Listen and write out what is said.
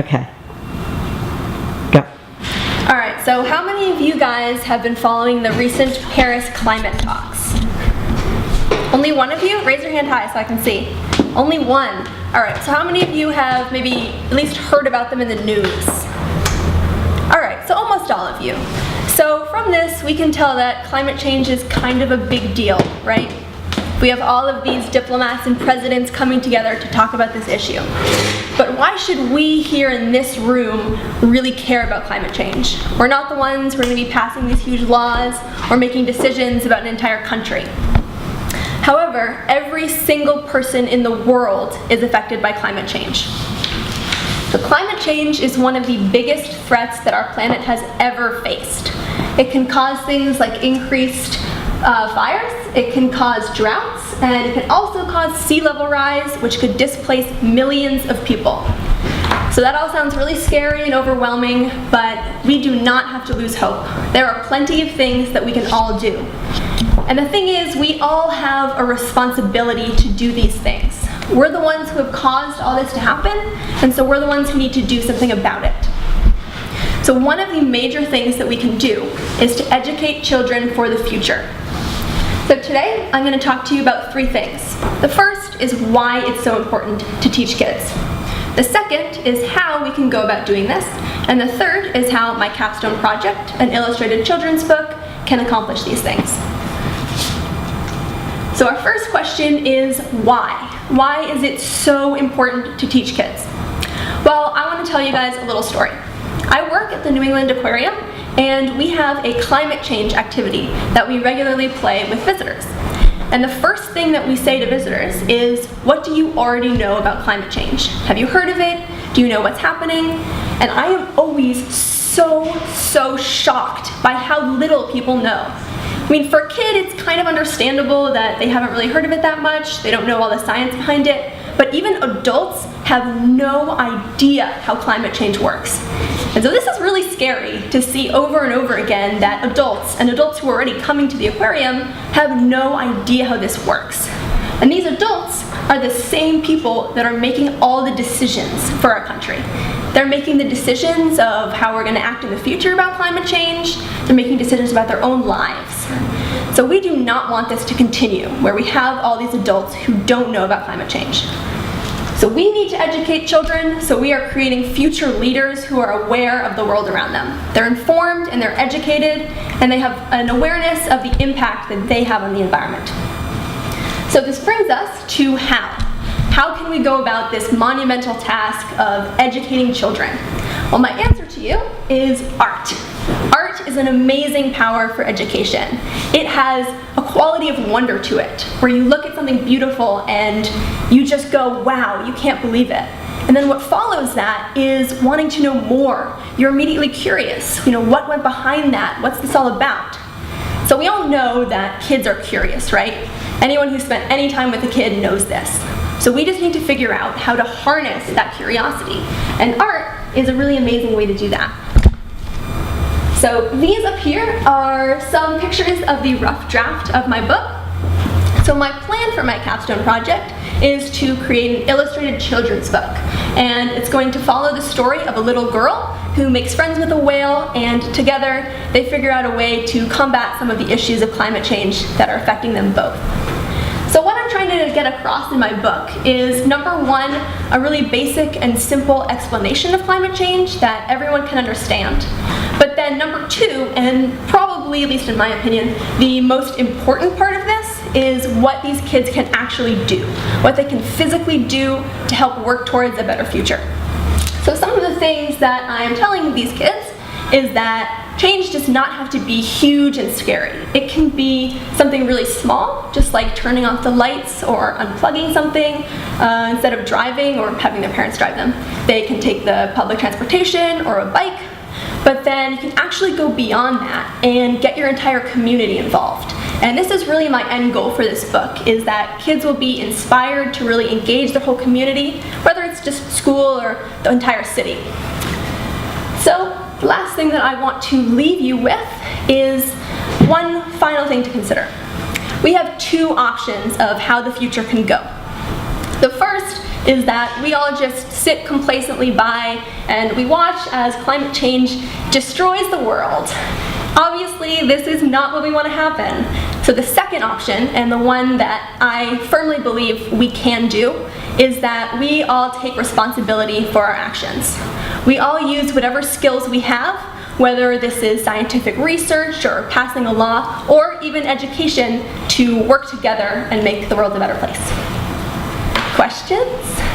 Okay. Go. Alright, so how many of you guys have been following the recent Paris climate talks? Only one of you? Raise your hand high so I can see. Only one. Alright, so how many of you have maybe at least heard about them in the news? Alright, so almost all of you. So from this, we can tell that climate change is kind of a big deal, right? We have all of these diplomats and presidents coming together to talk about this issue. But why should we here in this room really care about climate change? We're not the ones who are going to be passing these huge laws or making decisions about an entire country. However, every single person in the world is affected by climate change. So climate change is one of the biggest threats that our planet has ever faced. It can cause things like increased fires, it can cause droughts, and it can also cause sea level rise, which could displace millions of people. So that all sounds really scary and overwhelming, but we do not have to lose hope. There are plenty of things that we can all do. And the thing is, we all have a responsibility to do these things. We're the ones who have caused all this to happen, and so we're the ones who need to do something about it. So one of the major things that we can do is to educate children for the future. So today, I'm going to talk to you about three things. The first is why it's so important to teach kids. The second is how we can go about doing this. And the third is how my capstone project, an illustrated children's book, can accomplish these things. So our first question is why? Why is it so important to teach kids? Well, I want to tell you guys a little story. I work at the New England Aquarium, and we have a climate change activity that we regularly play with visitors. And the first thing that we say to visitors is, what do you already know about climate change? Have you heard of it? Do you know what's happening? And I am always so shocked by how little people know. I mean, for a kid, it's kind of understandable that they haven't really heard of it that much. They don't know all the science behind it. But even adults have no idea how climate change works. And so this is really scary to see over and over again that adults, and adults who are already coming to the aquarium, have no idea how this works. And these adults are the same people that are making all the decisions for our country. They're making the decisions of how we're going to act in the future about climate change. They're making decisions about their own lives. So we do not want this to continue, where we have all these adults who don't know about climate change. So we need to educate children, so we are creating future leaders who are aware of the world around them. They're informed and they're educated, and they have an awareness of the impact that they have on the environment. So this brings us to how. How can we go about this monumental task of educating children? Well, my answer to you is art. Art is an amazing power for education. It has a quality of wonder to it, where you look at something beautiful and you just go, wow, you can't believe it. And then what follows that is wanting to know more. You're immediately curious. What went behind that? What's this all about? So we all know that kids are curious, right? Anyone who spent any time with a kid knows this. So we just need to figure out how to harness that curiosity. And art is a really amazing way to do that. So these up here are some pictures of the rough draft of my book. So my plan for my capstone project is to create an illustrated children's book. And it's going to follow the story of a little girl who makes friends with a whale, and together they figure out a way to combat some of the issues of climate change that are affecting them both. So what I'm trying to get across in my book is, number one, a really basic and simple explanation of climate change that everyone can understand. But then number two, and probably, at least in my opinion, the most important part of this is what these kids can actually do, what they can physically do to help work towards a better future. So some of the things that I am telling these kids is that change does not have to be huge and scary. It can be something really small, just like turning off the lights or unplugging something instead of driving or having their parents drive them. They can take the public transportation or a bike, but then you can actually go beyond that and get your entire community involved. And this is really my end goal for this book, is that kids will be inspired to really engage their whole community, whether it's just school or the entire city. So the last thing that I want to leave you with is one final thing to consider. We have two options of how the future can go. The first is that we all just sit complacently by and we watch as climate change destroys the world. Obviously, this is not what we want to happen. So the second option, and the one that I firmly believe we can do, is that we all take responsibility for our actions. We all use whatever skills we have, whether this is scientific research or passing a law or even education, to work together and make the world a better place. Questions?